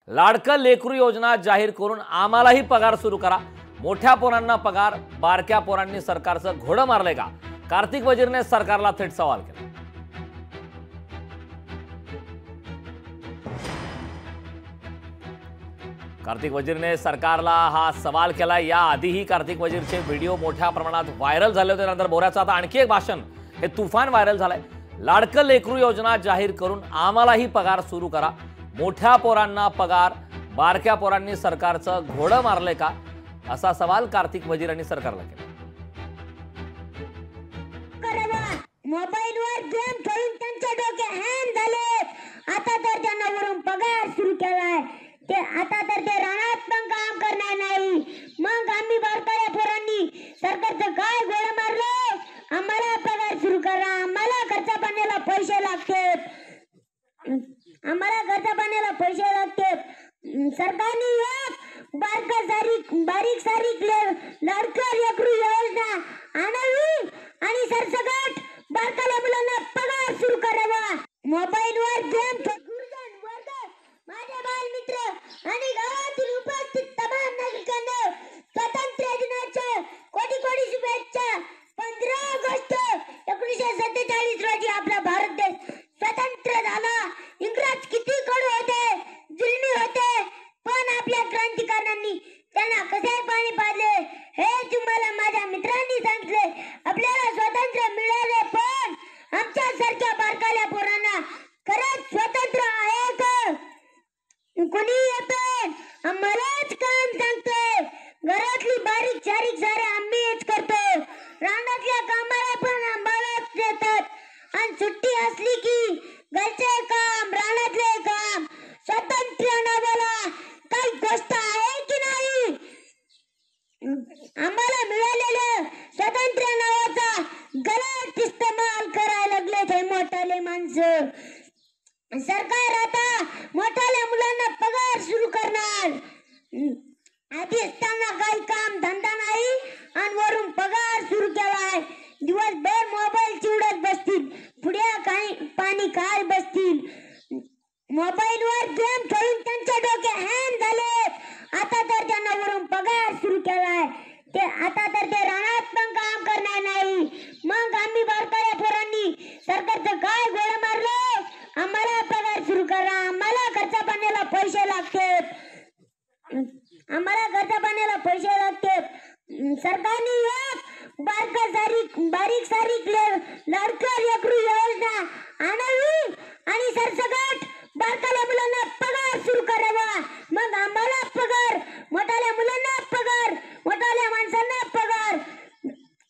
लाडकं लेकरू योजना जाहीर करून आम्हालाही पगार सुरू करा। मोठ्या पोरांना पगार, बारक्या पोरांनी सरकारचं घोडं मारलंय का? कार्तिक वजीरने सरकारला थेट सवाल केला। कार्तिक वजीरने सरकारला हा सवाल केला। याआधीही कार्तिक वजीरचे व्हिडिओ मोठ्या प्रमाणात व्हायरल झाले होते। नंतर बोऱ्याचं आता आणखी एक भाषण हे तुफान व्हायरल झालंय। लाडकं लेकरू योजना जाहीर करून आम्हालाही पगार सुरू करा। मोठ्या पोरांना पगार, बारक्या पोरांनी सरकारचं घोडं मारलंय का? असा सवाल कार्तिक वजीर यांनी सरकारला केला। मोबाईलवर गेम खेळून त्यांचे डोके हँग झाले। आता तर त्यांना वरून पगार सुरू केलाय। ते आता तर ते रानात पण काम करणार नाही। मग आम्ही बारकाया पोरांनी सरकारचं काय घोडं मारलं? आम्हाला पगार सुरू करा, आम्हाला खर्चा पाण्याला पैसे लागतात, आम्हाला खर्चा पाण्याला पैसे लागतात। सरकारने बारीक सारीक लाडकं लेकरू योजना आणावी आणि सरसकट बारकाल्या मुलांना पगार सुरू करावा। मोबाईलवर गेम माझे बालमित्र आणि गावातील उपस्थित तमाम नागरिकांना स्वातंत्र्य दिनाच्या कोटी कोटी शुभेच्छा। 15 ऑगस्ट 1947 रोजी आपला भारत देश स्वतंत्र झाला। इंग्रज किती कडू होते, जुलमी होते, पण आपल्या क्रांतिकारकांनी त्यांना कसे पाणी पाजले हे तुम्हाला माझ्या मित्रांनी सांगितले। आपल्याला स्वातंत्र्य मिळाले, पण आमच्यासारख्या बारकाल्या पोरांना खरंच स्वातंत्र्य आहे का? कोणी येते आम्हालाच काम सांगते। घरातली बारीक सारीक सारे आम्हीच करतो। रानातल्या कामाला पण आम्हालाच देतात आणि सुट्टी असली की घरचे काम, रानातले काम। स्वातंत्र्य नावाला काही गोष्ट आहे की नाही? आम्हाला मिळालेलं स्वातंत्र्य नावाचा गलत इस्तेमाल करायला लागले ते मोठाले माणसं। सरकार आता मोठाल्या मुलांना पगार सुरू करणार। आधी असताना काही काम धंदा नाही आणि वरून पगार सुरू केलाय। दिवसभर मोबाईल चिवडत बसतील, पुढे काही पाणी काय बसतील। मोबाईलवर गेम खेळून त्यांचे डोके हँग झाले। आता तर त्यांना वरून पगार सुरू केलाय। ते आता तर ते रानात पण काम करणार नाही। मग आम्ही बारकाया पोरांनी सरकारचं काय घोडं मारलं? आम्हाला पगार सुरू करा, आम्हाला खर्चा पाण्याला पैसे लागतात, आम्हाला खर्चा पाण्याला पैसे लागतात। सरकारने बारीक सारीक लाडकं लेकरू योजना आणावी आणि सरसकट बारकाल्या मुलांना पगार सुरू करावा। मग आम्हाला पगार, मोठाल्या मुलांना पगार, मोठाल्या माणसांना पगार,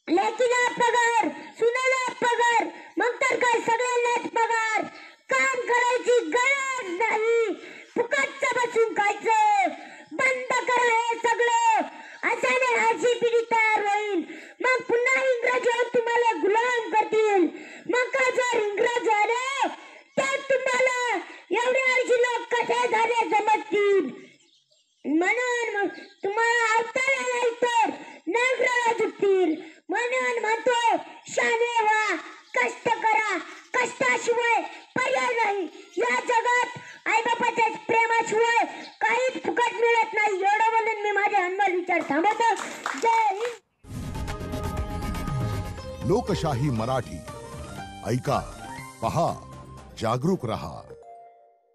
लेकीला पगार, सुनाला पगार, मग तर काय सगळ्यांनाच पगार। काम करायची गरज नाही, फुकटचं बसून खायचं बंद करा हे सगळं। अशाने अशी पिढी तयार होईल, मग पुन्हा इंग्रज तुम्हाला गुलाम करतील। मग का जर इंग्रज आले तर तुम्हाला एवढे अशी लोक कसे झाले समजतील। म्हणून मग तुम्हाला अवताला नाही तर नांगराला झुकतील। म्हणून म्हणतो शाने व्हा, कष्ट करा, कष्टाशिवाय पर्याय नाही। या जगात आईबापाच्या प्रेमाशिवाय काहीच फुकट मिळत नाही। एवढं बोलून मी माझे अनमोल विचार थांबवतो। जय हिंद। लोकशाही मराठी ऐका, पहा, जागरूक रहा।